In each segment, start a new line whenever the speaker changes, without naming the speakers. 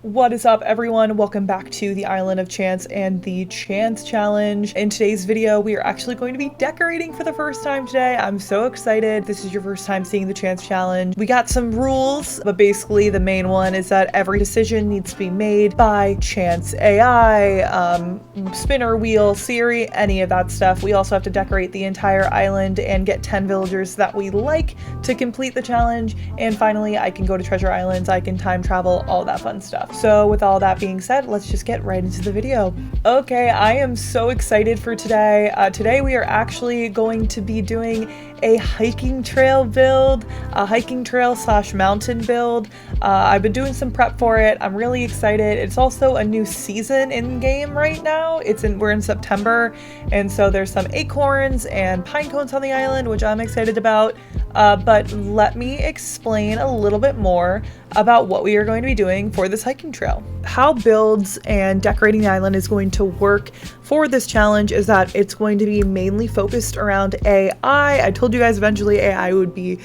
What is up, everyone? Welcome back to the Island of Chance and the Chance Challenge. In today's video, we are actually going to be decorating for the first time today. I'm so excited. This is your first time seeing the Chance Challenge. We got some rules, but basically the main one is that every decision needs to be made by Chance AI, spinner wheel, Siri, any of that stuff. We also have to decorate the entire island and get 10 villagers that we like to complete the challenge. And finally, I can go to treasure islands, I can time travel, all that fun stuff. So with all that being said, let's just get right into the video. Okay, I am so excited for today. Today we are actually going to be doing a hiking trail build, a hiking trail / mountain build. I've been doing some prep for it. I'm really excited. It's also a new season in game right now. We're in September, and so there's some acorns and pine cones on the island, which I'm excited about. But let me explain a little bit more about what we are going to be doing for this hiking trail. How builds and decorating the island is going to work for this challenge is that it's going to be mainly focused around AI. I told you guys eventually AI would be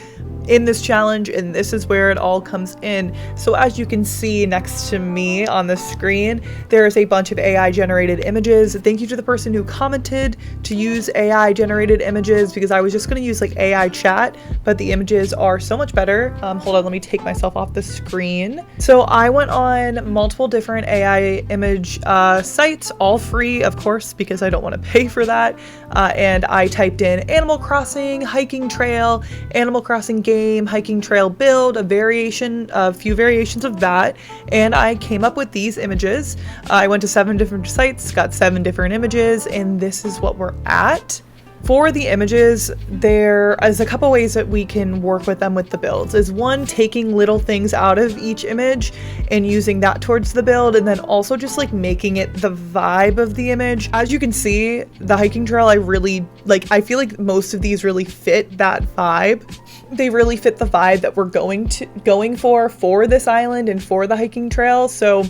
in this challenge, and this is where it all comes in. So as you can see next to me on the screen, there's a bunch of AI generated images. Thank you to the person who commented to use AI generated images, because I was just going to use like AI chat, but the images are so much better. Hold on, let me take myself off the screen. So I went on multiple different AI image sites, all free, of course, because I don't want to pay for that. And I typed in Animal Crossing hiking trail, Animal Crossing game hiking trail build, a few variations of that, and I came up with these images. I went to 7 different sites, got 7 different images, and this is what we're at. For the images, there is a couple ways that we can work with them with the builds. Is one, taking little things out of each image and using that towards the build, and then also just like making it the vibe of the image. As you can see, the hiking trail, I feel like most of these really fit that vibe. They really fit the vibe that we're going for this island and for the hiking trail. So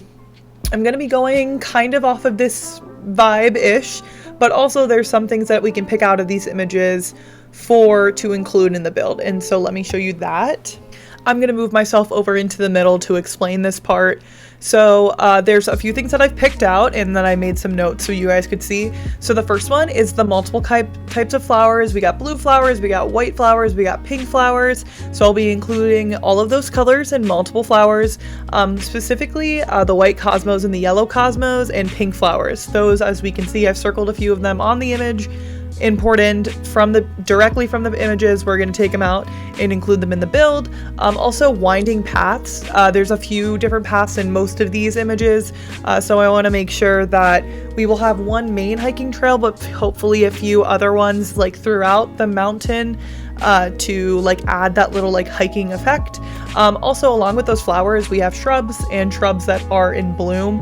I'm going to be going kind of off of this vibe-ish, but also there's some things that we can pick out of these images to include in the build. And so let me show you that. I'm going to move myself over into the middle to explain this part. So there's a few things that I've picked out, and then I made some notes so you guys could see. So the first one is the multiple types of flowers. We got blue flowers, we got white flowers, we got pink flowers. So I'll be including all of those colors and multiple flowers, specifically the white cosmos and the yellow cosmos and pink flowers. Those, as we can see, I've circled a few of them on the image. Imported directly from the images. We're going to take them out and include them in the build. Also winding paths. There's a few different paths in most of these images, so I want to make sure that we will have one main hiking trail, but hopefully a few other ones like throughout the mountain to like add that little like hiking effect. Also, along with those flowers, we have shrubs and shrubs that are in bloom,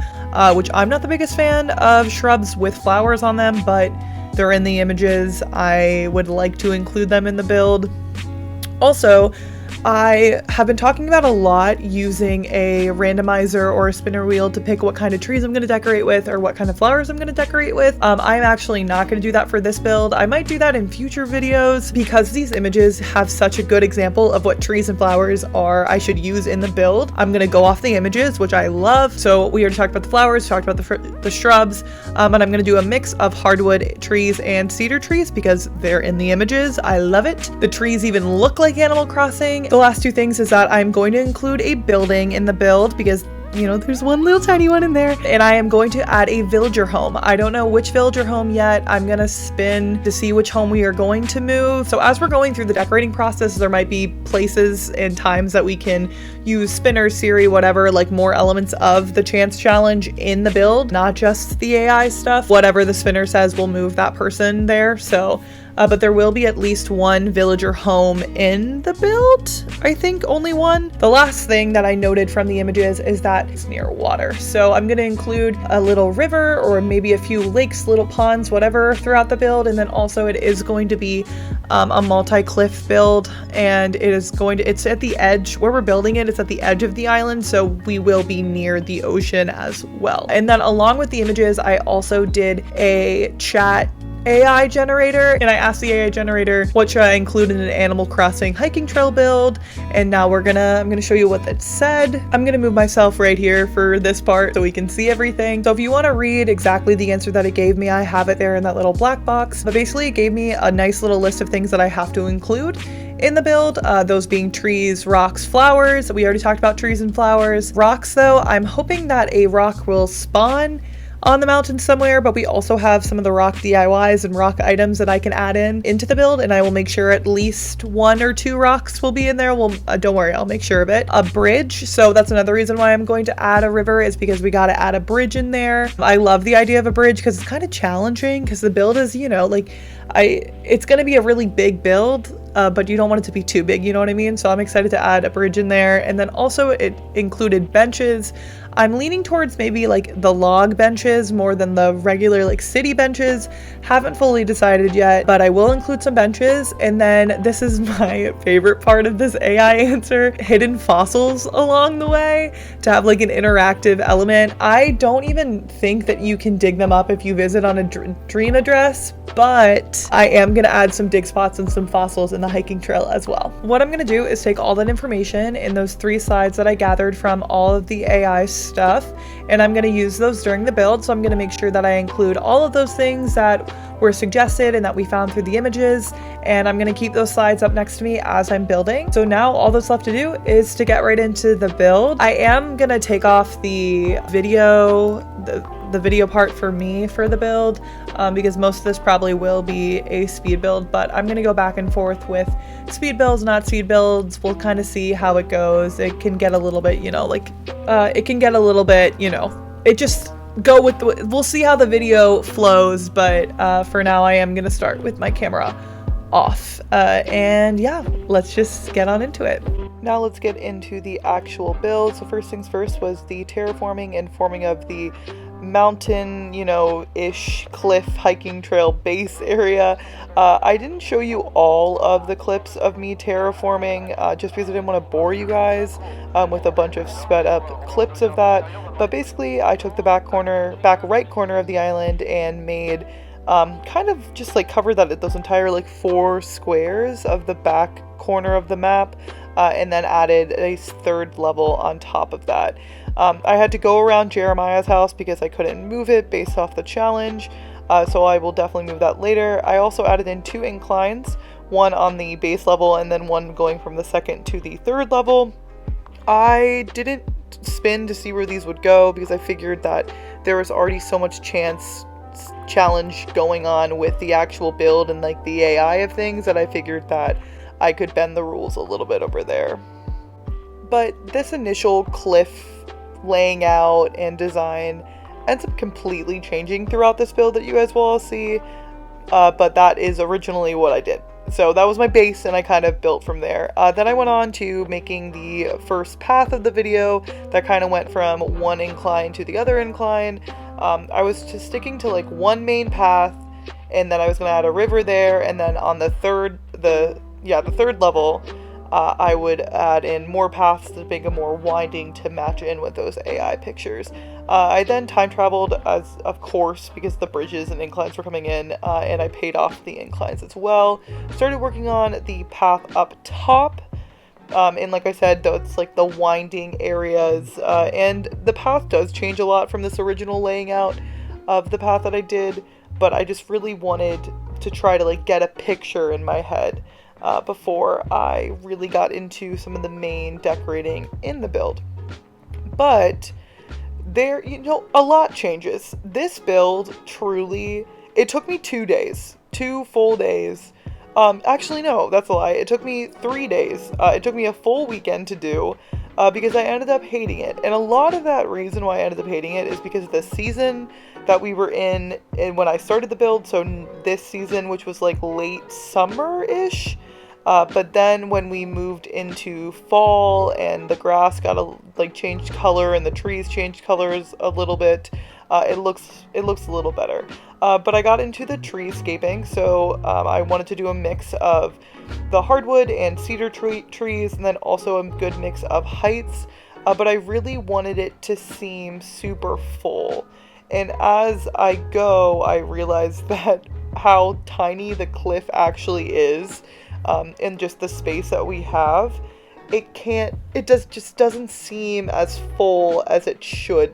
which I'm not the biggest fan of shrubs with flowers on them, but they're in the images. I would like to include them in the build. Also, I have been talking about a lot using a randomizer or a spinner wheel to pick what kind of trees I'm going to decorate with or what kind of flowers I'm going to decorate with. I'm actually not going to do that for this build. I might do that in future videos because these images have such a good example of what trees and flowers I should use in the build. I'm going to go off the images, which I love. So we already talked about the flowers, talked about the shrubs, and I'm going to do a mix of hardwood trees and cedar trees because they're in the images. I love it. The trees even look like Animal Crossing. The last 2 things is that I'm going to include a building in the build because, you know, there's one little tiny one in there, and I am going to add a villager home. I don't know which villager home yet. I'm going to spin to see which home we are going to move. So as we're going through the decorating process, there might be places and times that we can use spinner, Siri, whatever, like more elements of the chance challenge in the build, not just the AI stuff. Whatever the spinner says, we'll move that person there. So but there will be at least one villager home in the build. I think only one. The last thing that I noted from the images is that it's near water. So I'm going to include a little river or maybe a few lakes, little ponds, whatever throughout the build. And then also it is going to be a multi-cliff build, and it's at the edge where we're building it. It's at the edge of the island, so we will be near the ocean as well. And then along with the images, I also did a chat AI generator, and I asked the AI generator what should I include in an Animal Crossing hiking trail build, and now I'm gonna show you what it said. I'm gonna move myself right here for this part so we can see everything. So if you want to read exactly the answer that it gave me, I have it there in that little black box. But basically it gave me a nice little list of things that I have to include in the build, those being trees, rocks, flowers. We already talked about trees and flowers. Rocks though, I'm hoping that a rock will spawn on the mountain somewhere, but we also have some of the rock DIYs and rock items that I can add into the build, and I will make sure at least 1 or 2 rocks will be in there. Well, don't worry, I'll make sure of it. A bridge, so that's another reason why I'm going to add a river, is because we got to add a bridge in there. I love the idea of a bridge because it's kind of challenging, because the build is, you know, like it's going to be a really big build, but you don't want it to be too big, you know what I mean? So I'm excited to add a bridge in there. And then also it included benches. I'm leaning towards maybe like the log benches more than the regular like city benches. Haven't fully decided yet, but I will include some benches. And then this is my favorite part of this AI answer, hidden fossils along the way to have like an interactive element. I don't even think that you can dig them up if you visit on a dream address, but I am gonna add some dig spots and some fossils in the hiking trail as well. What I'm gonna do is take all that information in those 3 slides that I gathered from all of the AI stuff, and I'm gonna use those during the build. So I'm gonna make sure that I include all of those things that were suggested and that we found through the images, and I'm gonna keep those slides up next to me as I'm building. So now all that's left to do is to get right into the build. I am gonna take off the video, the video part for me for the build, because most of this probably will be a speed build, but I'm gonna go back and forth with speed builds, not speed builds. We'll kind of see how it goes. It can get a little bit, you know, like it can get a little bit, you know, it just go with we'll see how the video flows, but for now I am gonna start with my camera off, and yeah, let's just get on into it. Now let's get into the actual build. So first things first was the terraforming and forming of the mountain, you know, ish cliff hiking trail base area. I didn't show you all of the clips of me terraforming, just because I didn't want to bore you guys with a bunch of sped up clips of that. But basically I took the back right corner of the island and made kind of just like cover those entire like 4 squares of the back corner of the map, and then added a 3rd level on top of that. I had to go around Jeremiah's house because I couldn't move it based off the challenge, so I will definitely move that later. I also added in 2 inclines, one on the base level and then one going from the 2nd to the 3rd level. I didn't spin to see where these would go because I figured that there was already so much challenge going on with the actual build and like the AI of things that I figured that I could bend the rules a little bit over there. But this initial cliff laying out and design ends up completely changing throughout this build that you guys will all see, but that is originally what I did. So that was my base and I kind of built from there. Then I went on to making the first path of the video that kind of went from one incline to the other incline. I was just sticking to like one main path, and then I was going to add a river there, and then on the third level, I would add in more paths to make it more winding to match in with those AI pictures. I then time traveled, as of course, because the bridges and inclines were coming in, and I paid off the inclines as well. Started working on the path up top, and like I said, though, it's like the winding areas, and the path does change a lot from this original laying out of the path that I did, but I just really wanted to try to like get a picture in my head before I really got into some of the main decorating in the build. But there, you know, a lot changes. This build truly, it took me 2 days, 2 full days. Actually, no, that's a lie. It took me 3 days. It took me a full weekend to do, because I ended up hating it. And a lot of that reason why I ended up hating it is because of the season that we were in and when I started the build. So this season, which was like late summer-ish. But then when we moved into fall and the grass got changed color and the trees changed colors a little bit, it looks a little better. But I got into the treescaping, so I wanted to do a mix of the hardwood and cedar trees, and then also a good mix of heights. But I really wanted it to seem super full. And as I go, I realized that how tiny the cliff actually is, and just the space that we have, just doesn't seem as full as it should,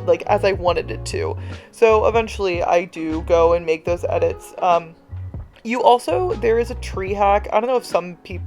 like as I wanted it to. So eventually I do go and make those edits. There is a tree hack. I don't know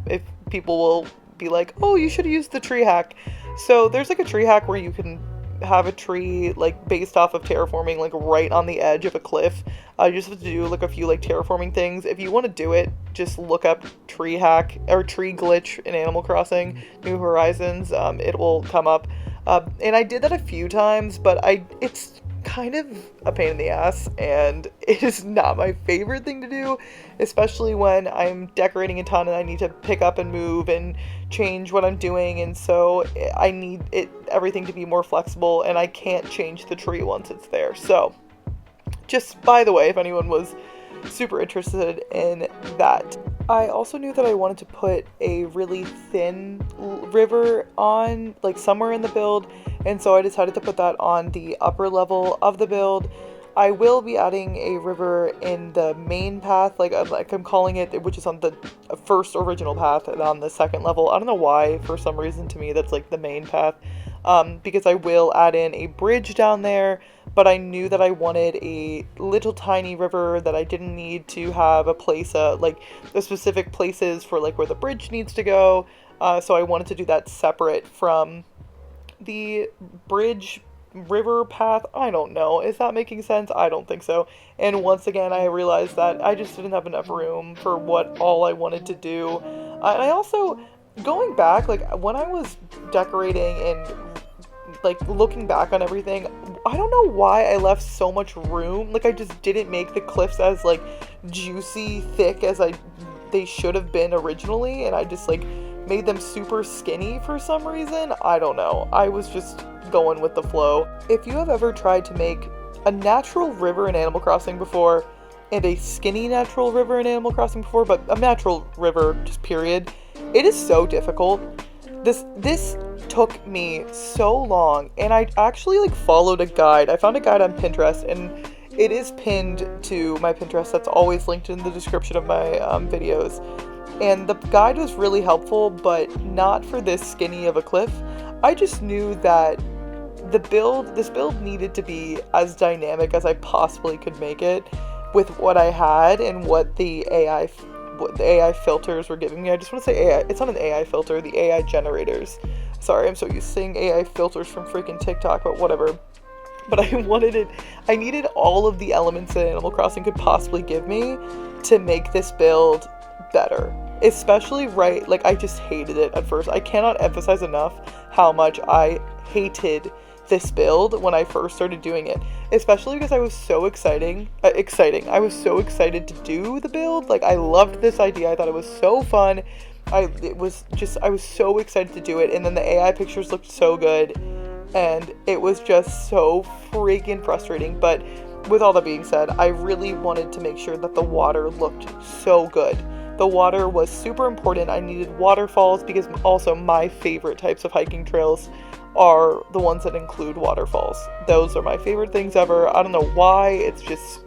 if people will be like, oh, you should use the tree hack. So there's like a tree hack where you can have a tree like based off of terraforming, like right on the edge of a cliff. You just have to do like a few like terraforming things. If you want to do it, just look up tree hack or tree glitch in Animal Crossing New Horizons. It will come up. And I did that a few times, but it's kind of a pain in the ass, and it is not my favorite thing to do, especially when I'm decorating a ton and I need to pick up and move and change what I'm doing, and so I need everything to be more flexible, and I can't change the tree once it's there. So just by the way, if anyone was super interested in that. I also knew that I wanted to put a really thin river on, like, somewhere in the build, and so I decided to put that on the upper level of the build. I will be adding a river in the main path, like I'm calling it, which is on the first original path and on the second level. I don't know why, for some reason to me that's like the main path, because I will add in a bridge down there, but I knew that I wanted a little tiny river that I didn't need to have a place, like the specific places for like where the bridge needs to go, so I wanted to do that separate from the bridge river path. I don't know. Is that making sense? I don't think so. And once again, I realized that I just didn't have enough room for what all I wanted to do. And I also, going back, like when I was decorating and like looking back on everything, I don't know why I left so much room. Like I just didn't make the cliffs as like juicy, thick as they should have been originally, and I just like made them super skinny for some reason. I don't know. I was just going with the flow. If you have ever tried to make a natural river in Animal Crossing before and a skinny natural river in Animal Crossing before, but a natural river just period, it is so difficult. This took me so long, and I actually like followed a guide. I found a guide on Pinterest, and it is pinned to my Pinterest. That's always linked in the description of my videos. And the guide was really helpful, but not for this skinny of a cliff. I just knew that this build needed to be as dynamic as I possibly could make it with what I had and what the AI filters were giving me. I just want to say AI. It's not an AI filter, the AI generators. Sorry, I'm so used to saying AI filters from freaking TikTok, but whatever. But I needed all of the elements that Animal Crossing could possibly give me to make this build better. Especially like I just hated it at first. I cannot emphasize enough how much I hated this build when I first started doing it, especially because I was so exciting. I was so excited to do the build. Like I loved this idea. I thought it was so fun. I was so excited to do it, and then the AI pictures looked so good, and it was just so freaking frustrating. But with all that being said, I really wanted to make sure that the water looked so good. The water was super important. I needed waterfalls because also my favorite types of hiking trails are the ones that include waterfalls. Those are my favorite things ever. I don't know why. It's just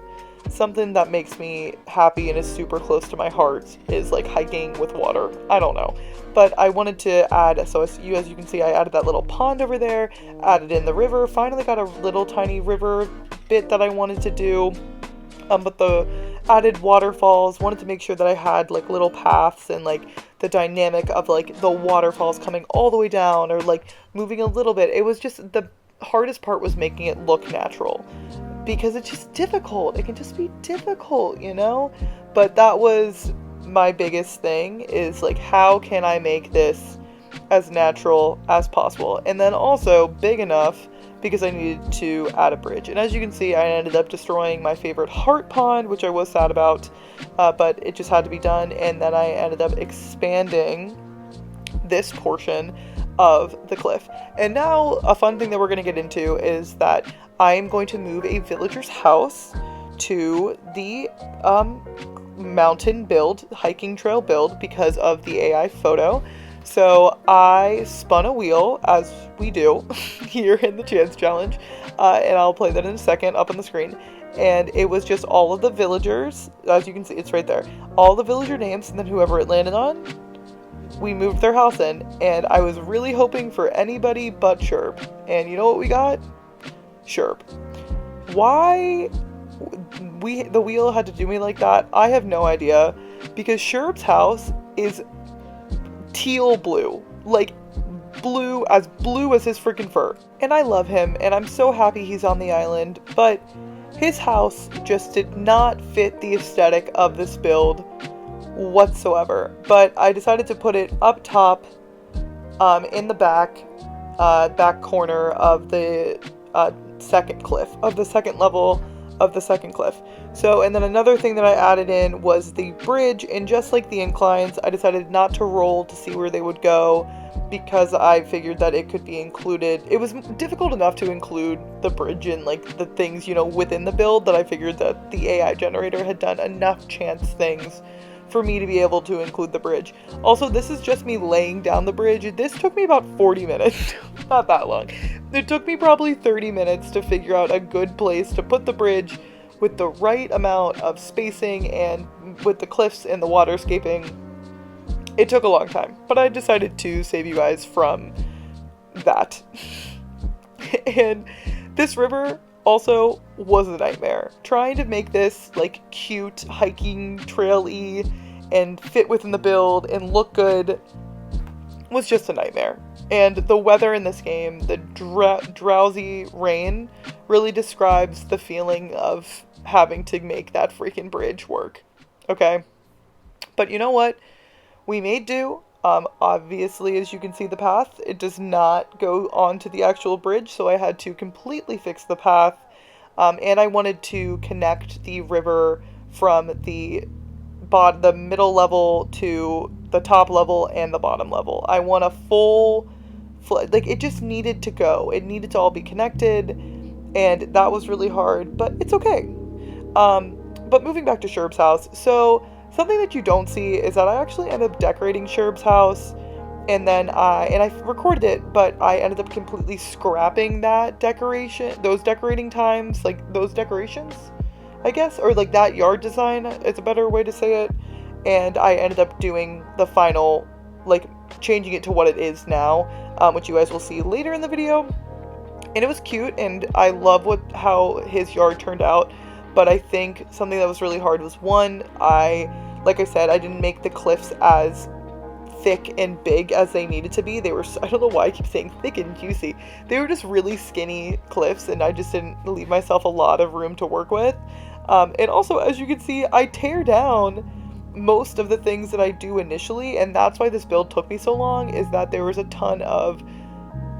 something that makes me happy and is super close to my heart, is like hiking with water. I don't know. But I wanted to add, so as you can see, I added that little pond over there, added in the river, finally got a little tiny river bit that I wanted to do. But the added waterfalls, wanted to make sure that I had like little paths and like the dynamic of like the waterfalls coming all the way down or like moving a little bit. It was just, the hardest part was making it look natural, because it's just difficult. It can just be difficult, you know? But that was my biggest thing, is like, how can I make this as natural as possible? And then also big enough, because I needed to add a bridge. And as you can see, I ended up destroying my favorite heart pond, which I was sad about, but it just had to be done. And then I ended up expanding this portion of the cliff. And now a fun thing that we're going to get into is that I am going to move a villager's house to the mountain build, hiking trail build, because of the AI photo. So I spun a wheel, as we do here in the Chance Challenge, and I'll play that in a second up on the screen. and it was just all of the villagers. As you can see, it's right there. All the villager names, and then whoever it landed on, we moved their house in, and I was really hoping for anybody but Sherb. And you know what we got? Sherb. Why the wheel had to do me like that, I have no idea, because Sherb's house is teal blue, like blue as his freaking fur. And I love him, and I'm so happy he's on the island, but his house just did not fit the aesthetic of this build whatsoever. But I decided to put it up top, in the back corner of the second cliff, of the second level of the second cliff. So, and then another thing that I added in was the bridge, and just like the inclines, I decided not to roll to see where they would go, because I figured that it could be included. It was difficult enough to include the bridge and like the things, you know, within the build, that I figured that the AI generator had done enough chance things for me to be able to include the bridge. Also, this is just me laying down the bridge. This took me about 40 minutes, not that long. It took me probably 30 minutes to figure out a good place to put the bridge with the right amount of spacing and with the cliffs and the waterscaping. It took a long time, but I decided to save you guys from that. And this river also was a nightmare. Trying to make this like cute hiking trail-y and fit within the build and look good was just a nightmare. And the weather in this game, the drowsy rain, really describes the feeling of having to make that freaking bridge work. Okay? But you know what? We made do. Obviously, as you can see the path, it does not go onto the actual bridge, so I had to completely fix the path. And I wanted to connect the river from the middle level to the top level and the bottom level. I want a full, like, it just needed to go. It needed to all be connected, and that was really hard, but it's okay. But moving back to Sherb's house, so something that you don't see is that I actually ended up decorating Sherb's house, and then I recorded it, but I ended up completely scrapping that decoration, those decorating times, like those decorations, I guess, or like that yard design is a better way to say it, and I ended up doing the final, like changing it to what it is now, which you guys will see later in the video, and it was cute, and I love how his yard turned out. But I think something that was really hard was, one, like I said, I didn't make the cliffs as thick and big as they needed to be. They were, I don't know why I keep saying thick and juicy. They were just really skinny cliffs, and I just didn't leave myself a lot of room to work with. And also, as you can see, I tear down most of the things that I do initially, and that's why this build took me so long, is that there was a ton of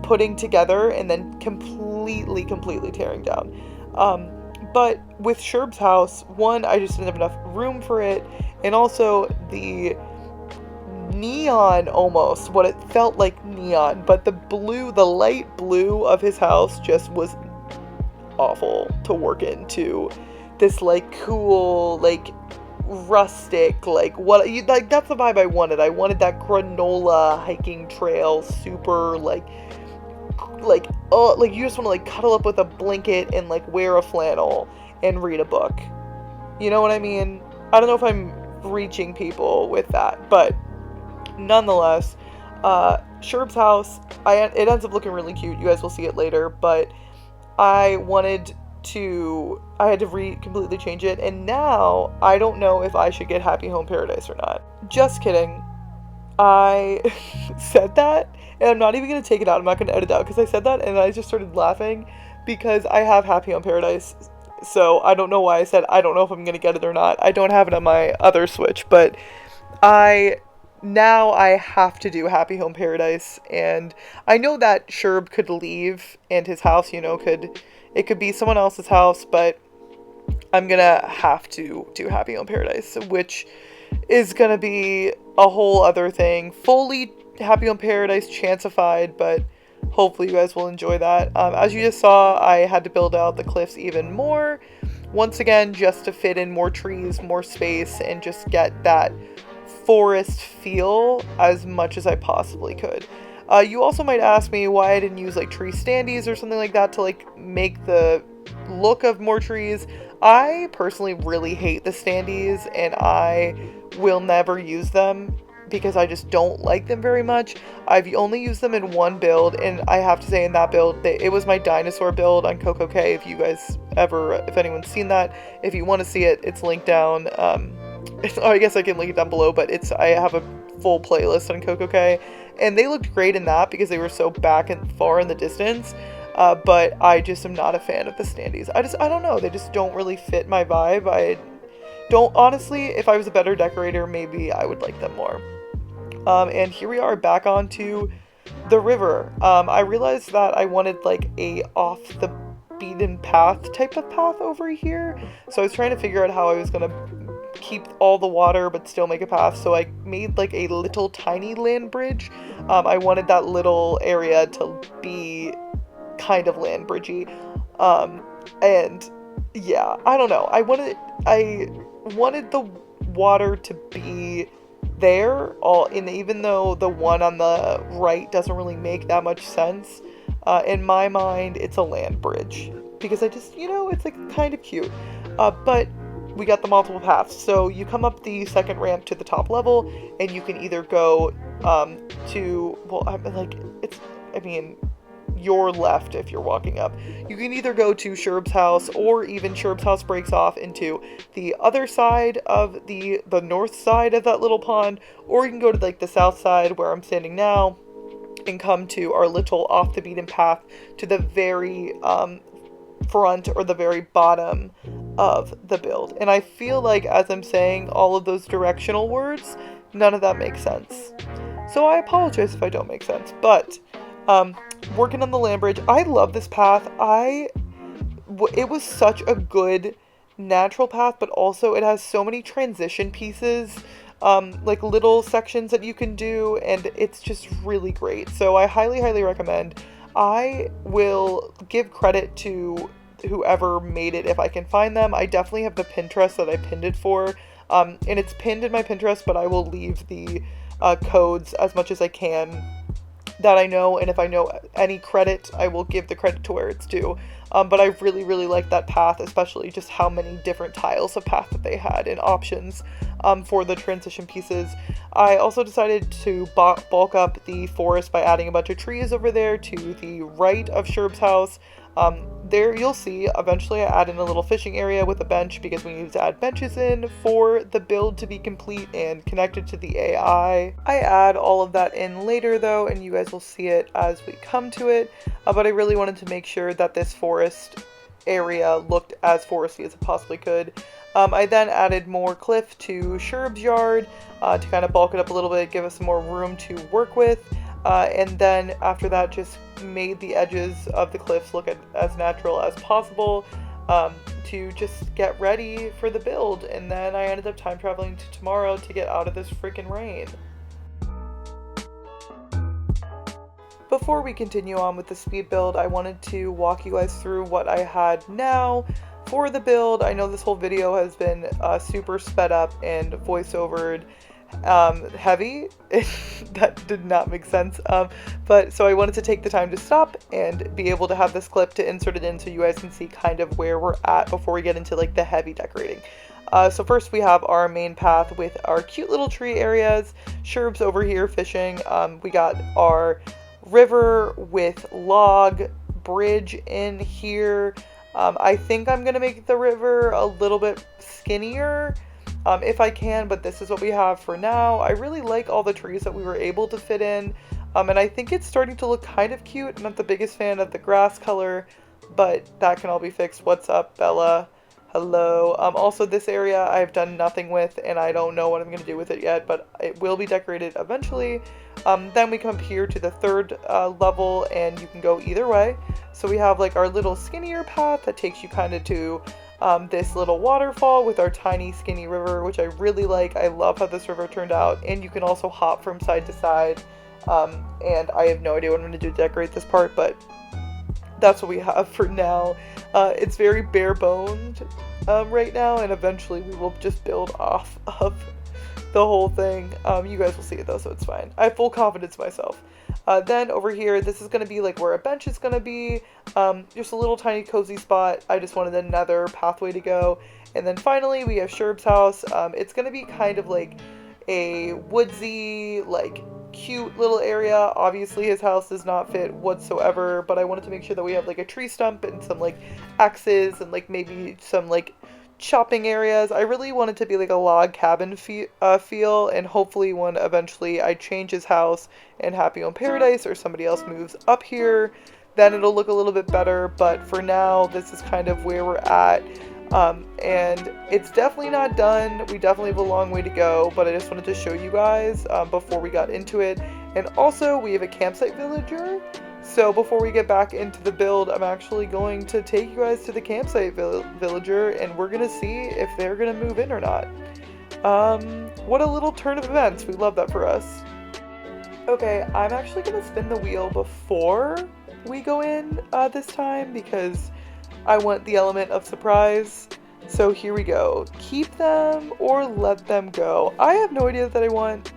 putting together and then completely tearing down. But with Sherb's house, one, I just didn't have enough room for it, and also the neon, almost, what it felt like neon, but the light blue of his house just was awful to work into this, like, cool, like, rustic, like, that's the vibe I wanted. I wanted that granola hiking trail, super, like, you just want to, like, cuddle up with a blanket and, like, wear a flannel and read a book. You know what I mean? I don't know if I'm reaching people with that, but nonetheless, Sherb's house, it ends up looking really cute. You guys will see it later, but I had to completely change it, and now I don't know if I should get Happy Home Paradise or not. Just kidding. I said that, and I'm not even going to take it out. I'm not going to edit it out, because I said that, and I just started laughing, because I have Happy Home Paradise, so I don't know why I said I don't know if I'm going to get it or not. I don't have it on my other Switch, but now I have to do Happy Home Paradise, and I know that Sherb could leave, and his house, you know, it could be someone else's house, but I'm gonna have to do Happy Home Paradise, which is gonna be a whole other thing. Fully Happy Home Paradise chancified, but hopefully you guys will enjoy that. As you just saw, I had to build out the cliffs even more, once again, just to fit in more trees, more space, and just get that forest feel as much as I possibly could. You also might ask me why I didn't use, like, tree standees or something like that to, like, make the look of more trees. I personally really hate the standees, and I will never use them because I just don't like them very much. I've only used them in one build, and I have to say in that build, it was my dinosaur build on CocoK. If you guys if anyone's seen that, if you want to see it, it's linked down. I guess I can link it down below, but I have a full playlist on CocoK, and they looked great in that because they were so back and far in the distance. But I just am not a fan of the standees. I don't know, they just don't really fit my vibe. I don't, honestly, if I was a better decorator, maybe I would like them more. And here we are back onto the river. I realized that I wanted like a off the beaten path type of path over here. So I was trying to figure out how I was gonna keep all the water but still make a path. So I made like a little tiny land bridge. I wanted that little area to be kind of land bridgey. And yeah, I don't know. I wanted the water to be there, even though the one on the right doesn't really make that much sense. In my mind, it's a land bridge because I just, it's like kind of cute. But we got the multiple paths. So you come up the second ramp to the top level, and you can either go your left if you're walking up. You can either go to Sherb's house, or even Sherb's house breaks off into the other side of the north side of that little pond, or you can go to like the south side where I'm standing now and come to our little off the beaten path to the very front or the very bottom of the build. And I feel like as I'm saying all of those directional words, none of that makes sense. So I apologize if I don't make sense, but working on the land bridge, I love this path. It was such a good natural path, but also it has so many transition pieces, like little sections that you can do, and it's just really great. So I highly, highly recommend. I will give credit to whoever made it if I can find them. I definitely have the Pinterest that I pinned it for, and it's pinned in my Pinterest, but I will leave the codes as much as I can that I know, and if I know any credit, I will give the credit to where it's due. But I really, really like that path, especially just how many different tiles of path that they had and options for the transition pieces. I also decided to bulk up the forest by adding a bunch of trees over there to the right of Sherb's house. There you'll see, eventually I add in a little fishing area with a bench because we need to add benches in for the build to be complete and connected to the AI. I add all of that in later though, and you guys will see it as we come to it, but I really wanted to make sure that this forest area looked as foresty as it possibly could. I then added more cliff to Sherb's yard to kind of bulk it up a little bit, give us some more room to work with. And then after that, just made the edges of the cliffs look as natural as possible to just get ready for the build. And then I ended up time traveling to tomorrow to get out of this freaking rain. Before we continue on with the speed build, I wanted to walk you guys through what I had now for the build. I know this whole video has been super sped up and voiceovered heavy. That did not make sense, but so I wanted to take the time to stop and be able to have this clip to insert it in so you guys can see kind of where we're at before we get into like the heavy decorating. So first we have our main path with our cute little tree areas. Sherb's over here fishing. We got our river with log bridge in here. I think I'm gonna make the river a little bit skinnier if I can, but this is what we have for now. I really like all the trees that we were able to fit in, and I think it's starting to look kind of cute. I'm not the biggest fan of the grass color, but that can all be fixed. What's up, Bella? Hello. Also, this area I've done nothing with, and I don't know what I'm going to do with it yet, but it will be decorated eventually. Then we come up here to the third level, and you can go either way. So we have like our little skinnier path that takes you kind of to this little waterfall with our tiny skinny river, which I really like. I love how this river turned out, and you can also hop from side to side. And I have no idea what I'm going to do to decorate this part, but that's what we have for now. It's very bare boned right now, and eventually we will just build off of the whole thing. You guys will see it though, so it's fine. I have full confidence in myself. Then over here, this is going to be like where a bench is going to be. Just a little tiny cozy spot. I just wanted another pathway to go. And then finally, we have Sherb's house. It's going to be kind of like a woodsy, like cute little area. Obviously, his house does not fit whatsoever, but I wanted to make sure that we have like a tree stump and some like axes and like maybe some like chopping areas. I really want it to be like a log cabin feel, and hopefully when eventually I change his house and Happy Home Paradise or somebody else moves up here, then it'll look a little bit better. But for now, this is kind of where we're at. And it's definitely not done. We definitely have a long way to go, but I just wanted to show you guys before we got into it. And also, we have a campsite villager. So before we get back into the build, I'm actually going to take you guys to the campsite villager, and we're going to see if they're going to move in or not. What a little turn of events. We love that for us. Okay, I'm actually going to spin the wheel before we go in this time because I want the element of surprise. So here we go. Keep them or let them go. I have no idea that I want.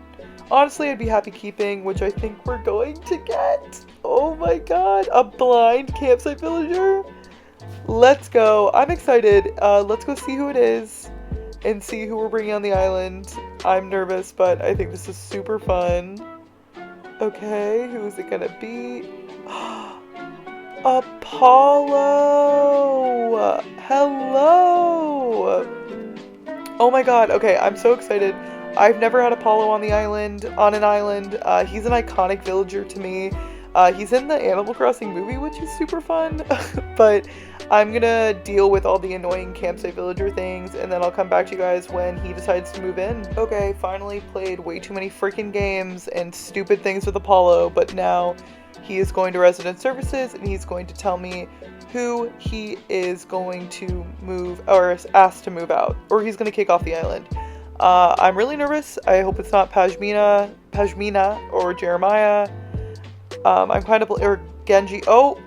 Honestly, I'd be happy keeping, which I think we're going to get. Oh my god, a blind campsite villager? Let's go. I'm excited. Let's go see who it is and see who we're bringing on the island. I'm nervous, but I think this is super fun. Okay, who is it gonna be? Apollo! Hello! Oh my god, okay, I'm so excited. I've never had Apollo on an island. He's an iconic villager to me. He's in the Animal Crossing movie, which is super fun. But I'm gonna deal with all the annoying campsite villager things, and then I'll come back to you guys when he decides to move in. Okay, finally played way too many freaking games and stupid things with Apollo, but now he is going to resident services and he's going to tell me who he is going to move or is asked to move out, or he's going to kick off the island. I'm really nervous. I hope it's not Pashmina or Jeremiah. I'm kind of, or Genji. Oh,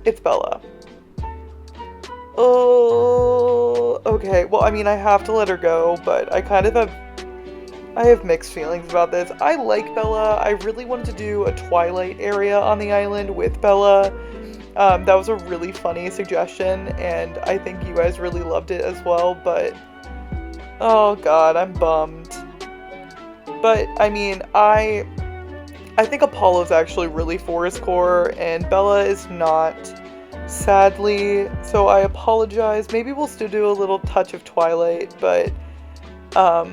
it's Bella. Oh, okay. Well, I mean, I have to let her go, but I have mixed feelings about this. I like Bella. I really wanted to do a Twilight area on the island with Bella. That was a really funny suggestion, and I think you guys really loved it as well, but oh god, I'm bummed. But, I mean, I think Apollo's actually really forest core, and Bella is not, sadly, so I apologize. Maybe we'll still do a little touch of Twilight, but, I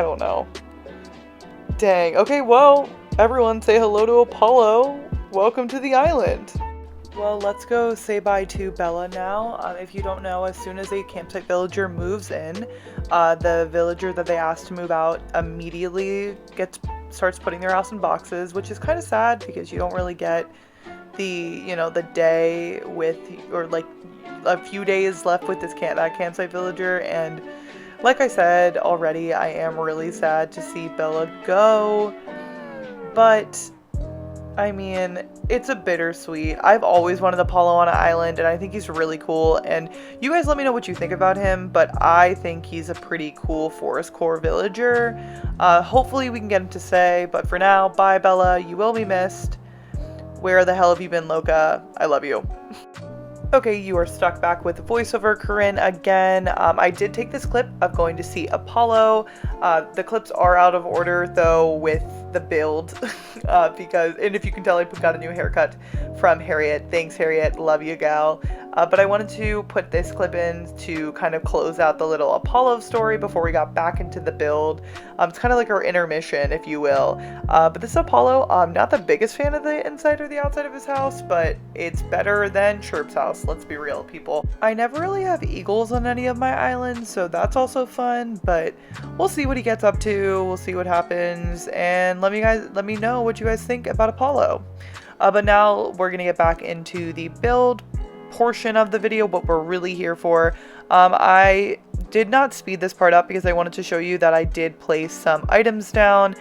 don't know. Dang. Okay, well, everyone say hello to Apollo. Welcome to the island. Well, let's go say bye to Bella now. If you don't know, as soon as a campsite villager moves in, the villager that they asked to move out immediately starts putting their house in boxes, which is kind of sad because you don't really get the day with, or like a few days left with that campsite villager. And like I said already, I am really sad to see Bella go, but I mean, it's a bittersweet. I've always wanted Apollo on an island, and I think he's really cool, and you guys let me know what you think about him, but I think he's a pretty cool forest core villager. Hopefully we can get him to stay, but for now, bye Bella, you will be missed. Where the hell have you been, Loca? I love you. Okay, you are stuck back with voiceover Corinne again. I did take this clip of going to see Apollo. The clips are out of order though with the build and if you can tell, I got a new haircut from Harriet. Thanks, Harriet. Love you, gal. But I wanted to put this clip in to kind of close out the little Apollo story before we got back into the build. It's kind of like our intermission, if you will. But this Apollo, I'm not the biggest fan of the inside or the outside of his house, but it's better than Chirp's house. Let's be real, people. I never really have eagles on any of my islands, so that's also fun, but we'll see what he gets up to. We'll see what happens, and let me know what you guys think about Apollo. But now we're gonna get back into the build portion of the video, what we're really here for. I did not speed this part up because I wanted to show you that I did place some items down.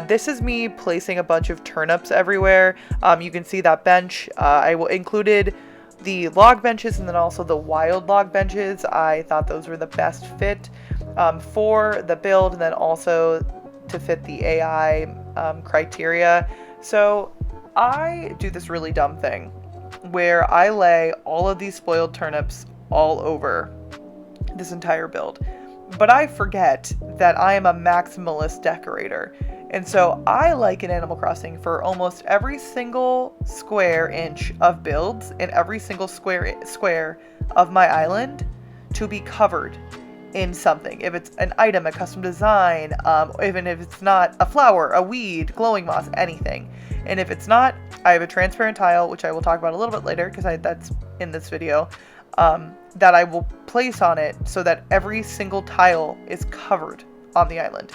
This is me placing a bunch of turnips everywhere. You can see that bench. I included the log benches and then also the wild log benches. I thought those were the best fit for the build, and then also to fit the AI criteria. So I do this really dumb thing where I lay all of these spoiled turnips all over this entire build. But I forget that I am a maximalist decorator. And so I like in Animal Crossing for almost every single square inch of builds and every single square of my island to be covered in something. If it's an item, a custom design, even if it's not a flower, a weed, glowing moss, anything. And if it's not, I have a transparent tile, which I will talk about a little bit later because that's in this video, that I will place on it so that every single tile is covered on the island.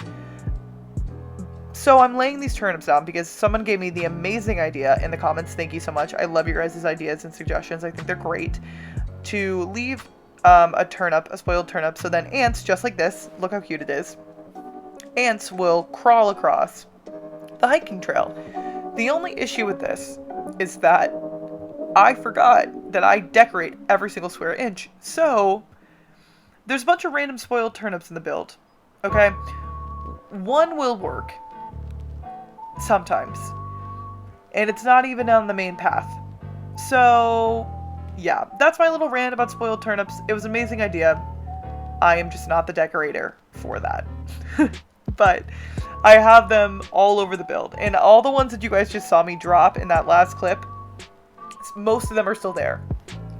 So I'm laying these turnips down because someone gave me the amazing idea in the comments. Thank you so much. I love your guys' ideas and suggestions. I think they're great. To leave a spoiled turnip, so then ants, just like this, look how cute it is, ants will crawl across the hiking trail. The only issue with this is that I forgot that I decorate every single square inch. So there's a bunch of random spoiled turnips in the build. Okay? One will work sometimes. And it's not even on the main path. So yeah, that's my little rant about spoiled turnips. It was an amazing idea. I am just not the decorator for that. But I have them all over the build. And all the ones that you guys just saw me drop in that last clip, most of them are still there.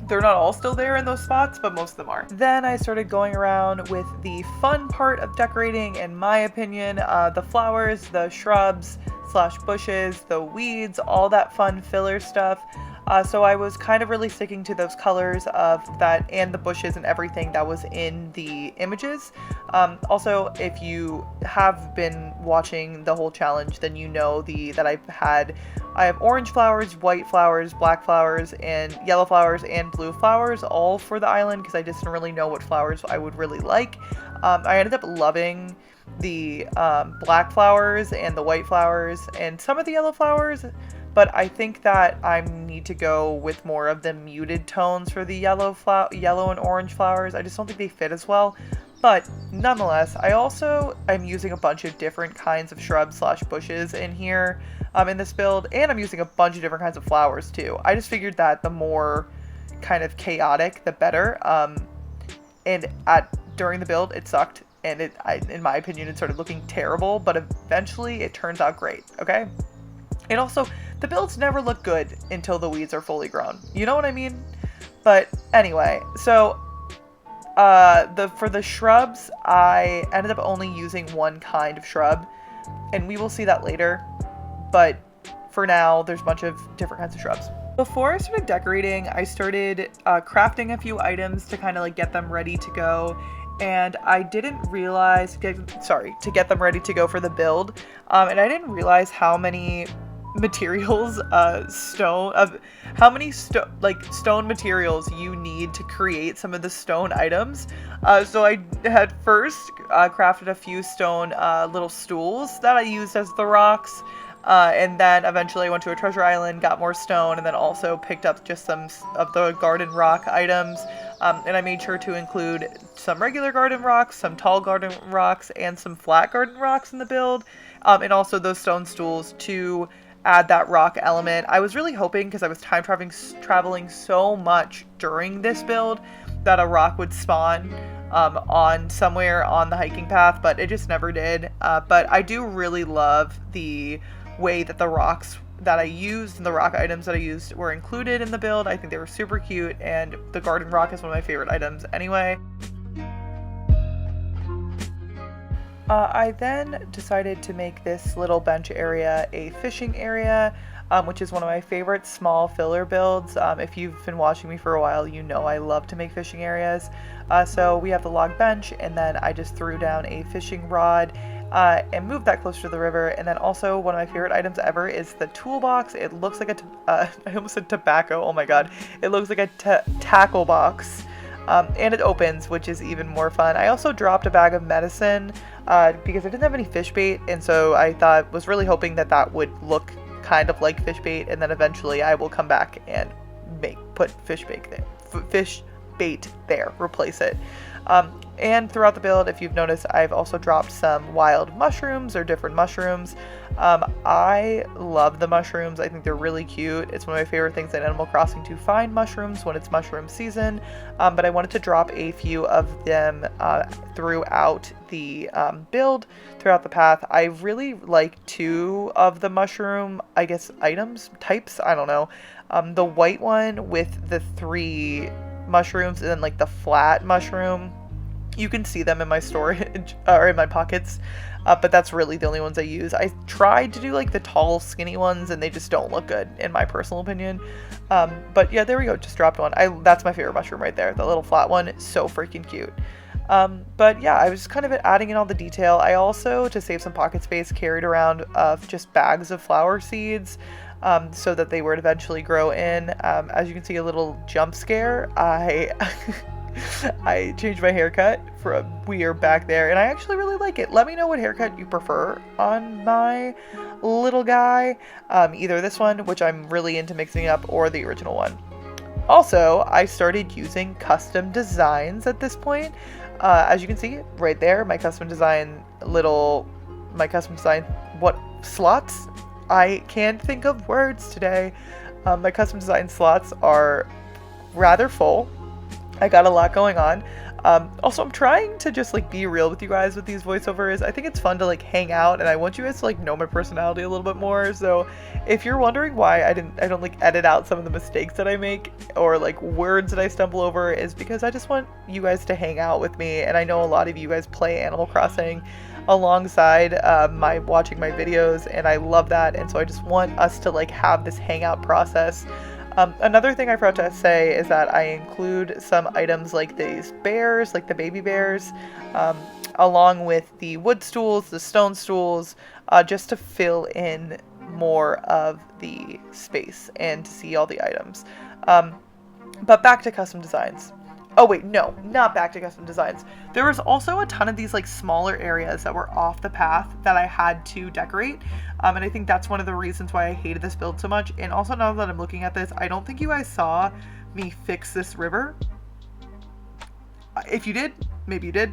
They're not all still there in those spots, but most of them are. Then I started going around with the fun part of decorating, in my opinion, the flowers, the shrubs / bushes, the weeds, all that fun filler stuff. So I was kind of really sticking to those colors of that and the bushes and everything that was in the images. Also, if you have been watching the whole challenge, then you know that I have orange flowers, white flowers, black flowers, and yellow flowers, and blue flowers, all for the island, because I just didn't really know what flowers I would really like. I ended up loving the black flowers and the white flowers and some of the yellow flowers, but I think that I need to go with more of the muted tones for the yellow and orange flowers. I just don't think they fit as well. But nonetheless, I also am using a bunch of different kinds of shrubs / bushes in here in this build, and I'm using a bunch of different kinds of flowers too. I just figured that the more kind of chaotic, the better. During the build, it sucked, and in my opinion, it started looking terrible, but eventually it turns out great, okay? And also, the builds never look good until the weeds are fully grown. You know what I mean? But anyway, so for the shrubs, I ended up only using one kind of shrub, and we will see that later. But for now, there's a bunch of different kinds of shrubs. Before I started decorating, I started crafting a few items to kind of like get them ready to go. And I didn't realize, to get them ready to go for the build. And I didn't realize how many materials, stone materials you need to create some of the stone items. So I had first crafted a few stone little stools that I used as the rocks. And then eventually I went to a treasure island, got more stone, and then also picked up just some of the garden rock items. And I made sure to include some regular garden rocks, some tall garden rocks, and some flat garden rocks in the build. And also those stone stools to add that rock element. I was really hoping, because I was time traveling so much during this build, that a rock would spawn on somewhere on the hiking path, but it just never did. But I do really love the way that the rocks that I used and the rock items that I used were included in the build. I think they were super cute, and the garden rock is one of my favorite items anyway. I then decided to make this little bench area a fishing area, which is one of my favorite small filler builds. If you've been watching me for a while, you know I love to make fishing areas. So we have the log bench, and then I just threw down a fishing rod and moved that closer to the river. And then also one of my favorite items ever is the toolbox. It looks like I almost said tobacco. Oh my god. It looks like a tackle box. And it opens, which is even more fun. I also dropped a bag of medicine because I didn't have any fish bait, and so I was really hoping that would look kind of like fish bait, and then eventually I will come back and put fish bait there. bait there, replace it. And throughout the build, if you've noticed, I've also dropped some wild mushrooms or different mushrooms. I love the mushrooms. I think they're really cute. It's one of my favorite things in Animal Crossing to find mushrooms when it's mushroom season. But I wanted to drop a few of them throughout the build, throughout the path. I really like 2 of the mushroom, I guess, types. I don't know. The white one with the 3 mushrooms and then like the flat mushroom. You can see them in my storage or in my pockets, but that's really the only ones I use. I tried to do like the tall skinny ones and they just don't look good in my personal opinion. But yeah, there we go, just dropped one. That's my favorite mushroom right there, the little flat one. It's so freaking cute. But yeah, I was just kind of adding in all the detail. I also, to save some pocket space, carried around just bags of flower seeds so that they would eventually grow in. As you can see, a little jump scare. I changed my haircut we are back there, and I actually really like it. Let me know what haircut you prefer on my little guy. Either this one, which I'm really into mixing up, or the original one. Also, I started using custom designs at this point. As you can see right there, my custom design what slots? I can't think of words today. My custom design slots are rather full. I got a lot going on. Also, I'm trying to just like be real with you guys with these voiceovers. I think it's fun to like hang out, and I want you guys to like know my personality a little bit more. So if you're wondering why I don't like edit out some of the mistakes that I make or like words that I stumble over, is because I just want you guys to hang out with me. And I know a lot of you guys play Animal Crossing alongside watching my videos, and I love that. And so I just want us to like have this hangout process. Another thing I forgot to say is that I include some items like these bears, like the baby bears, along with the wood stools, the stone stools, just to fill in more of the space and to see all the items. But back to custom designs. Oh wait, no, not back to custom designs. There was also a ton of these like smaller areas that were off the path that I had to decorate. And I think that's one of the reasons why I hated this build so much. And also, now that I'm looking at this, I don't think you guys saw me fix this river. If you did, maybe you did.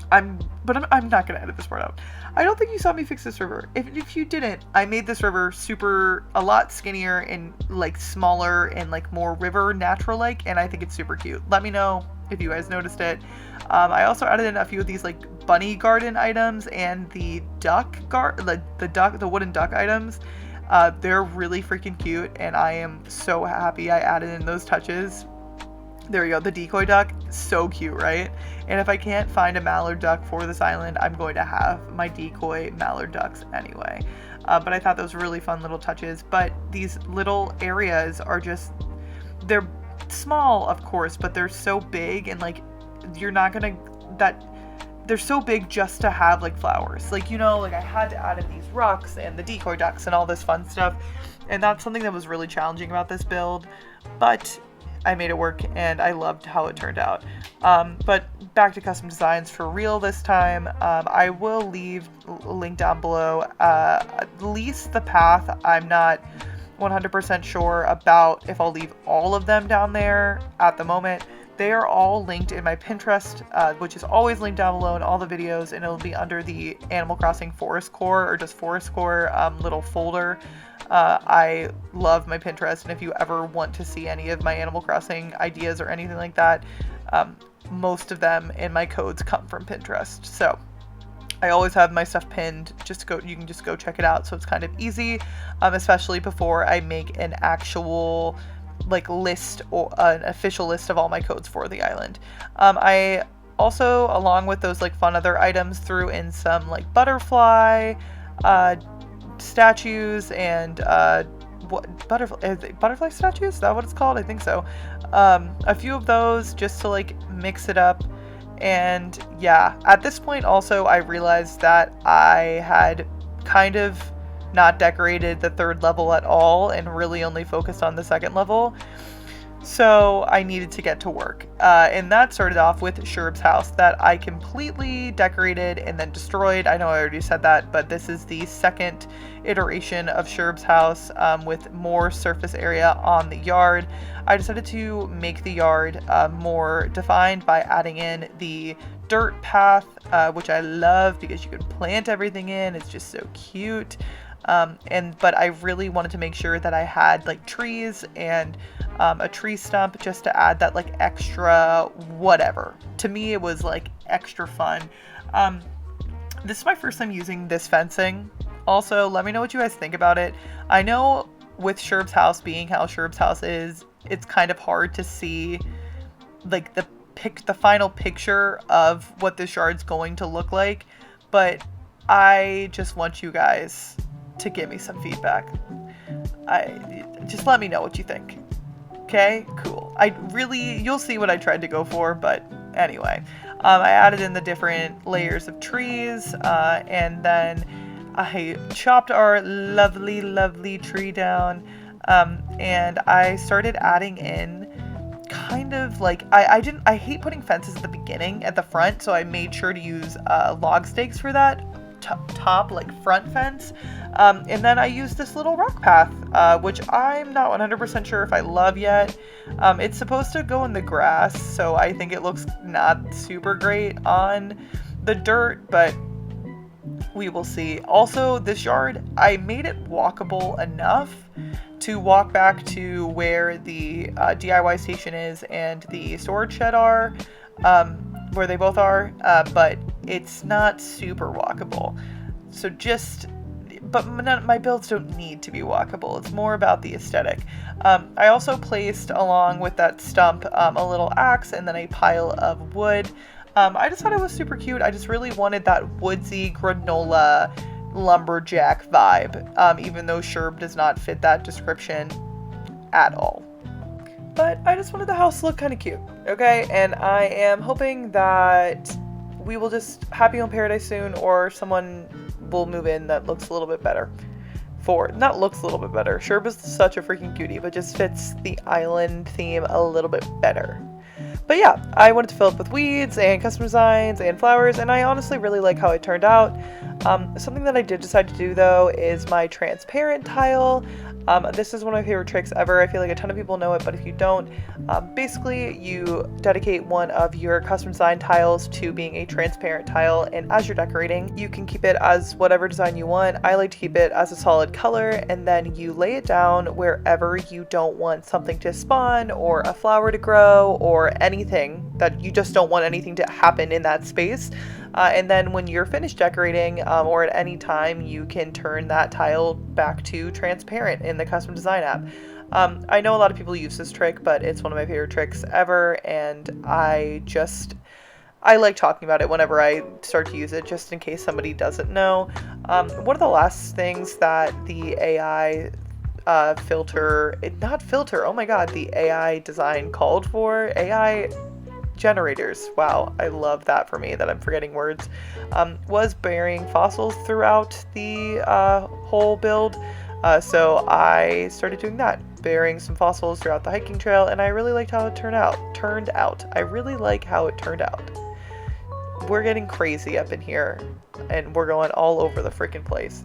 I'm not gonna edit this part out. I don't think you saw me fix this river. If you didn't, I made this river a lot skinnier and like smaller and like more river natural like, and I think it's super cute. Let me know if you guys noticed it. I also added in a few of these like bunny garden items and the the wooden duck items. They're really freaking cute, and I am so happy I added in those touches. There we go, the decoy duck, so cute, right? And if I can't find a mallard duck for this island, I'm going to have my decoy mallard ducks anyway. But I thought those were really fun little touches. But these little areas are just, they're small, of course, but they're so big, and like, they're so big just to have like flowers. Like, you know, like I had to add in these rocks and the decoy ducks and all this fun stuff. And that's something that was really challenging about this build. But I made it work, and I loved how it turned out. But back to custom designs for real this time. I will leave a link down below. At least the path, I'm not 100% sure about if I'll leave all of them down there at the moment. They are all linked in my Pinterest, which is always linked down below in all the videos, and it'll be under the Animal Crossing Forest Core, or just Forest Core little folder. I love my Pinterest, and if you ever want to see any of my Animal Crossing ideas or anything like that, most of them in my codes come from Pinterest. So I always have my stuff pinned. You can just go check it out. So it's kind of easy, especially before I make an actual like list, or an official list of all my codes for the island. I also, along with those like fun other items, threw in some like butterfly statues and butterfly statues, is that what it's called? I think so. A few of those just to like mix it up. And yeah, at this point also I realized that I had kind of not decorated the third level at all and really only focused on the second level. So I needed to get to work. And that started off with Sherb's house that I completely decorated and then destroyed. I know I already said that, but this is the second iteration of Sherb's house with more surface area on the yard. I decided to make the yard more defined by adding in the dirt path, which I love because you could plant everything in. It's just so cute. But I really wanted to make sure that I had like trees and a tree stump just to add that like extra whatever. To me, it was like extra fun. This is my first time using this fencing. Also, let me know what you guys think about it. I know with Sherb's house being how Sherb's house is, it's kind of hard to see like the final picture of what this yard's going to look like, but I just want you guys to give me some feedback. Just let me know what you think. Okay, cool. You'll see what I tried to go for, but anyway. I added in the different layers of trees, and then I chopped our lovely, lovely tree down, and I started adding in kind of like, I hate putting fences at the beginning, at the front, so I made sure to use log stakes for that top like front fence. And then I used this little rock path, which I'm not 100% sure if I love yet. It's supposed to go in the grass, so I think it looks not super great on the dirt, but we will see. Also, this yard, I made it walkable enough to walk back to where the DIY station is and the storage shed are, where they both are, but it's not super walkable. So but my builds don't need to be walkable. It's more about the aesthetic. I also placed along with that stump a little axe and then a pile of wood. I just thought it was super cute. I just really wanted that woodsy granola lumberjack vibe, even though Sherb does not fit that description at all. But I just wanted the house to look kind of cute, okay? And I am hoping that we will just Happy Home Paradise soon, or someone will move in that looks a little bit better. Not looks a little bit better. Sherb is such a freaking cutie, but just fits the island theme a little bit better. But yeah, I wanted to fill up with weeds and custom designs and flowers, and I honestly really like how it turned out. Something that I did decide to do though is my transparent tile. This is one of my favorite tricks ever. I feel like a ton of people know it, but if you don't, basically you dedicate one of your custom design tiles to being a transparent tile, and as you're decorating, you can keep it as whatever design you want. I like to keep it as a solid color, and then you lay it down wherever you don't want something to spawn or a flower to grow or anything that you just don't want anything to happen in that space. And then when you're finished decorating, or at any time, you can turn that tile back to transparent in the custom design app. I know a lot of people use this trick, but it's one of my favorite tricks ever, and I like talking about it whenever I start to use it, just in case somebody doesn't know. One of the last things that the AI the AI design called for, AI generators, wow, I love that for me, that I'm forgetting words, was burying fossils throughout the whole build. So I started doing that, burying some fossils throughout the hiking trail, and I really liked how it turned out. I really like how it turned out. We're getting crazy up in here, and we're going all over the freaking place.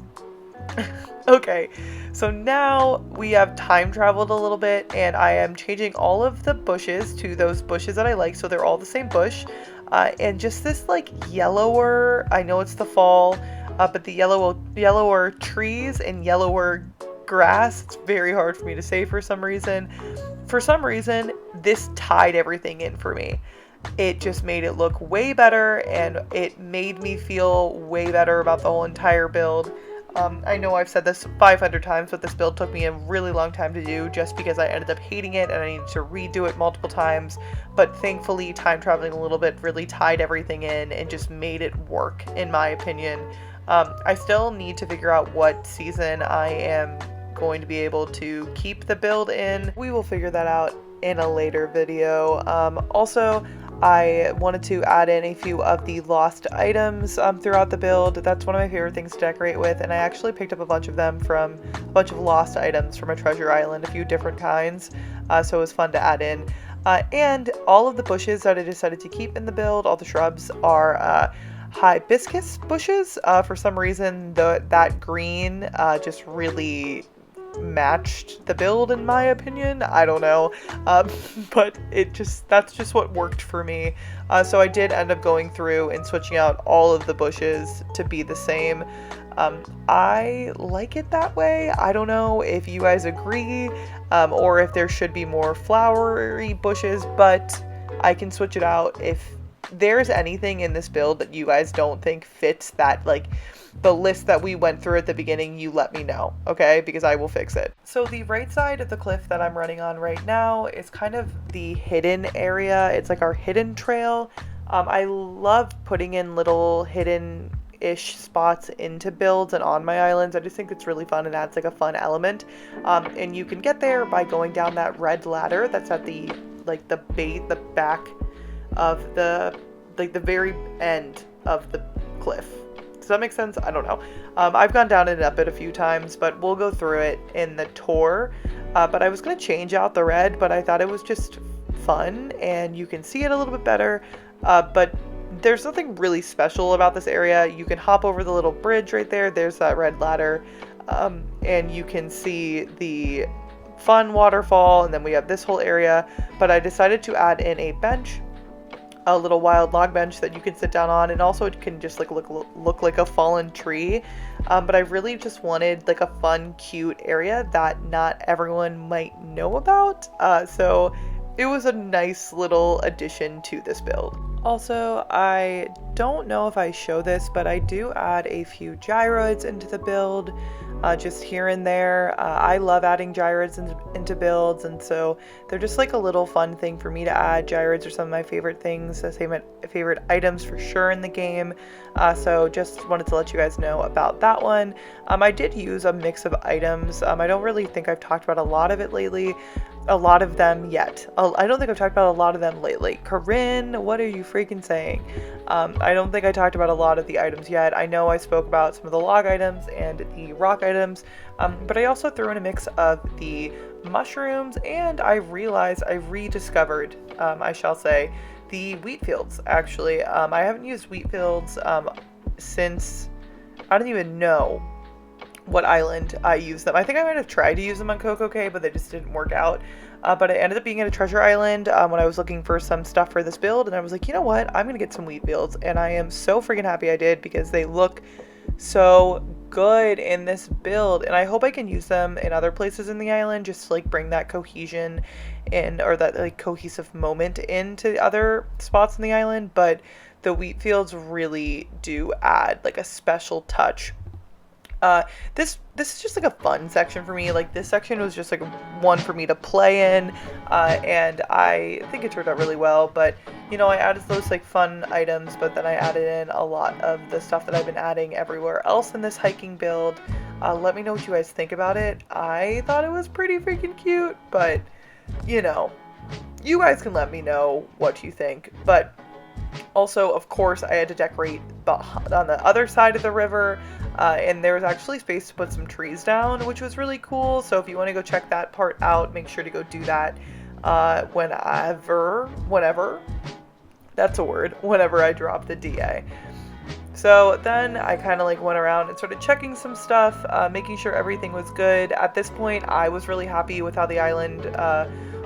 Okay, so now we have time traveled a little bit, and I am changing all of the bushes to those bushes that I like, so they're all the same bush, and just this like yellower, I know it's the fall, but the yellower trees and yellower grass, it's very hard for me to say for some reason. For some reason, this tied everything in for me. It just made it look way better, and it made me feel way better about the whole entire build. I know I've said this 500 times, but this build took me a really long time to do just because I ended up hating it and I needed to redo it multiple times. But thankfully, time traveling a little bit really tied everything in and just made it work, in my opinion. I still need to figure out what season I am going to be able to keep the build in. We will figure that out in a later video. Also, I wanted to add in a few of the lost items throughout the build. That's one of my favorite things to decorate with, and I actually picked up a bunch of them from a bunch of lost items from a treasure island, a few different kinds, so it was fun to add in. And all of the bushes that I decided to keep in the build, all the shrubs, are hibiscus bushes. For some reason, that green just really matched the build, in my opinion. I don't know, but that's just what worked for me. So I did end up going through and switching out all of the bushes to be the same. I like it that way. I don't know if you guys agree, or if there should be more flowery bushes, but I can switch it out if there's anything in this build that you guys don't think fits that, like, the list that we went through at the beginning. You let me know, okay? Because I will fix it. So the right side of the cliff that I'm running on right now is kind of the hidden area. It's like our hidden trail. I love putting in little hidden-ish spots into builds and on my islands. I just think it's really fun and adds like a fun element. And you can get there by going down that red ladder that's at the back of the very end of the cliff. Does that make sense? I don't know. I've gone down and up it a few times, but we'll go through it in the tour. But I was going to change out the red, but I thought it was just fun and you can see it a little bit better. But there's nothing really special about this area. You can hop over the little bridge right there. There's that red ladder. And you can see the fun waterfall, and then we have this whole area. But I decided to add in a bench, a little wild log bench that you can sit down on, and also it can just like look like a fallen tree. But I really just wanted like a fun, cute area that not everyone might know about. So it was a nice little addition to this build. Also, I don't know if I show this, but I do add a few gyroids into the build. Just here and there. I love adding gyroids into builds, and so they're just like a little fun thing for me to add. Gyroids are some of my favorite things, favorite items for sure in the game. So just wanted to let you guys know about that one. I did use a mix of items. I don't really think I've talked about a lot of it lately. A lot of them yet. I don't think I've talked about a lot of them lately. Corinne, what are you freaking saying? I don't think I talked about a lot of the items yet. I know I spoke about some of the log items and the rock items, but I also threw in a mix of the mushrooms, and I realized I rediscovered, I shall say, the wheat fields, actually. I haven't used wheat fields since, I don't even know what island I used them. I think I might have tried to use them on Coco Cay, but they just didn't work out. But it ended up being at a treasure island when I was looking for some stuff for this build, and I was like, you know what? I'm gonna get some wheat fields, and I am so freaking happy I did because they look so good in this build, and I hope I can use them in other places in the island just to like bring that cohesion in, or that like cohesive moment into other spots in the island. But the wheat fields really do add like a special touch. This is just like a fun section for me. Like, this section was just like one for me to play in, and I think it turned out really well. But you know, I added those like fun items, but then I added in a lot of the stuff that I've been adding everywhere else in this hiking build. Let me know what you guys think about it. I thought it was pretty freaking cute, but you know, you guys can let me know what you think. But also, of course, I had to decorate on the other side of the river, and there was actually space to put some trees down, which was really cool. So if you want to go check that part out, make sure to go do that whenever, that's a word, whenever I drop the DA. So then I kind of like went around and started checking some stuff, making sure everything was good. At this point, I was really happy with how the island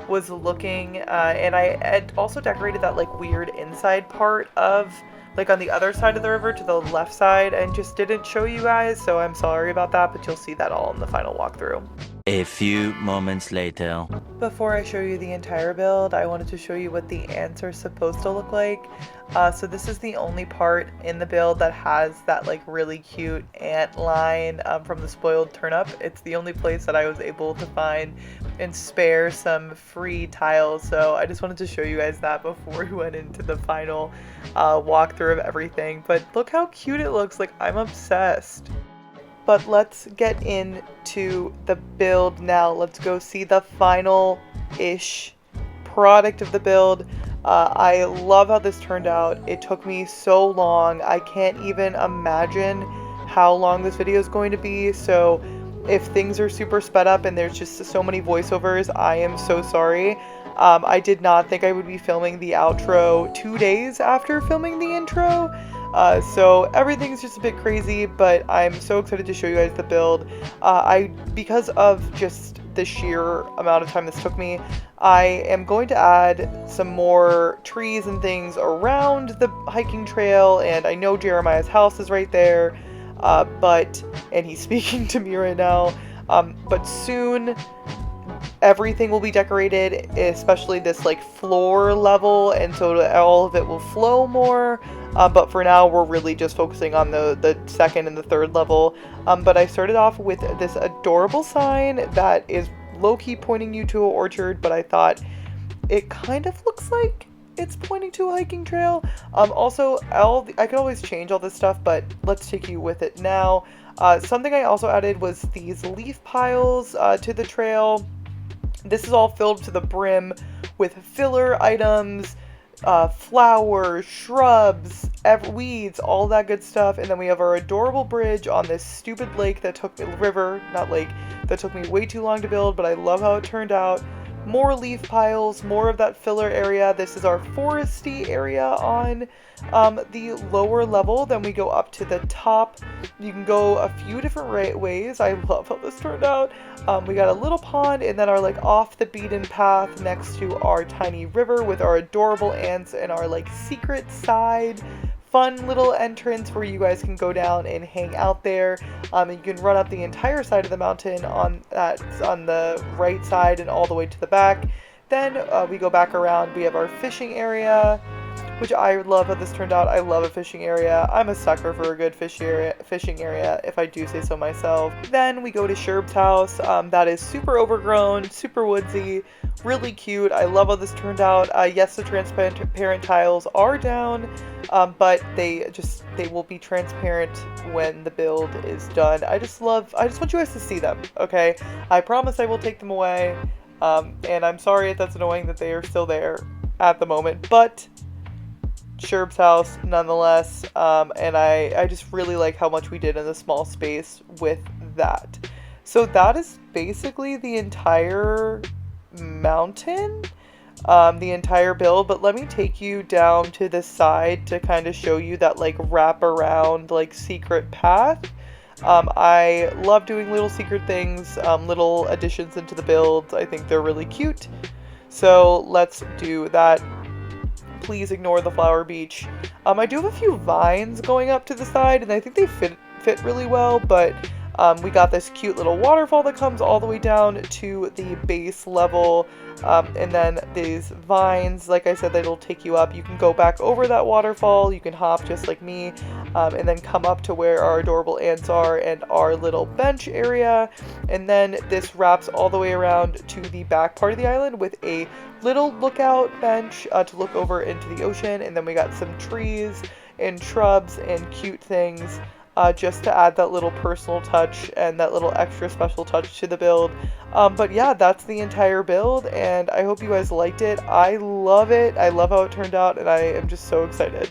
was looking, and I had also decorated that like weird inside part of like on the other side of the river to the left side, and just didn't show you guys, so I'm sorry about that, but you'll see that all in the final walkthrough.
A few moments later.
Before I show you the entire build, I wanted to show you what the ants are supposed to look like. So this is the only part in the build that has that like really cute ant line from the spoiled turnip. It's the only place that I was able to find and spare some free tiles. So I just wanted to show you guys that before we went into the final walkthrough of everything. But look how cute it looks. Like, I'm obsessed. But let's get into the build now. Let's go see the final-ish product of the build. I love how this turned out. It took me so long. I can't even imagine how long this video is going to be. So if things are super sped up and there's just so many voiceovers, I am so sorry. I did not think I would be filming the outro 2 days after filming the intro. So everything's just a bit crazy, but I'm so excited to show you guys the build. Because of just the sheer amount of time this took me, I am going to add some more trees and things around the hiking trail, and I know Jeremiah's house is right there, and he's speaking to me right now, but soon everything will be decorated, especially this like floor level, and so all of it will flow more. But for now, we're really just focusing on the second and the third level. But I started off with this adorable sign that is low-key pointing you to an orchard, but I thought it kind of looks like it's pointing to a hiking trail. Also, I could always change all this stuff, but let's take you with it now. Something I also added was these leaf piles to the trail. This is all filled to the brim with filler items, flowers, shrubs, weeds, all that good stuff. And then we have our adorable bridge on this stupid lake that took that took me way too long to build, but I love how it turned out. More leaf piles, more of that filler area. This is our foresty area on the lower level. Then we go up to the top. You can go a few different ways. I love how this turned out. We got a little pond, and then our like off the beaten path next to our tiny river with our adorable ants and our like secret side. Fun little entrance where you guys can go down and hang out there. And you can run up the entire side of the mountain on the right side and all the way to the back. Then we go back around. We have our fishing area, which I love how this turned out. I love a fishing area. I'm a sucker for a good fishing area, if I do say so myself. Then we go to Sherb's house. That is super overgrown, super woodsy, really cute. I love how this turned out. Yes, the transparent tiles are down, but they will be transparent when the build is done. I just want you guys to see them, okay? I promise I will take them away, and I'm sorry if that's annoying that they are still there at the moment, but Sherb's house nonetheless, and I just really like how much we did in the small space with that. So that is basically the entire mountain, the entire build, but let me take you down to the side to kind of show you that like wrap around like secret path. I love doing little secret things, little additions into the builds. I think they're really cute, so let's do that. Please ignore the flower beach. I do have a few vines going up to the side, and I think they fit really well, but we got this cute little waterfall that comes all the way down to the base level, and then these vines, like I said, that'll take you up. You can go back over that waterfall, you can hop just like me, and then come up to where our adorable ants are and our little bench area, and then this wraps all the way around to the back part of the island with a little lookout bench to look over into the ocean, and then we got some trees and shrubs and cute things just to add that little personal touch and that little extra special touch to the build. But yeah, that's the entire build, and I hope you guys liked it. I love it. I love how it turned out, and I am just so excited.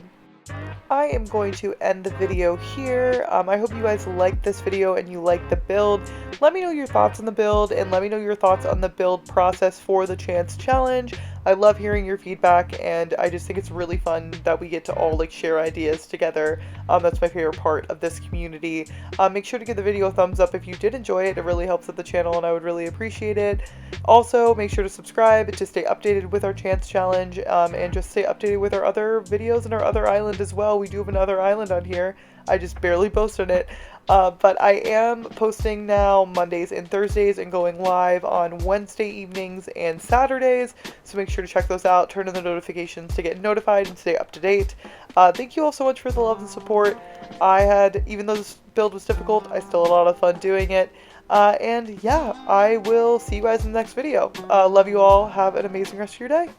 I am going to end the video here. I hope you guys liked this video and you liked the build. Let me know your thoughts on the build, and let me know your thoughts on the build process for the Chance Challenge. I love hearing your feedback, and I just think it's really fun that we get to all like share ideas together. That's my favorite part of this community. Make sure to give the video a thumbs up if you did enjoy it. It really helps with the channel, and I would really appreciate it. Also, make sure to subscribe to stay updated with our Chance Challenge, and just stay updated with our other videos and our other island as well. We do have another island on here. I just barely posted it. But I am posting now Mondays and Thursdays and going live on Wednesday evenings and Saturdays. So make sure to check those out. Turn on the notifications to get notified and stay up to date. Thank you all so much for the love and support. Even though this build was difficult, I still had a lot of fun doing it. And yeah, I will see you guys in the next video. Love you all. Have an amazing rest of your day.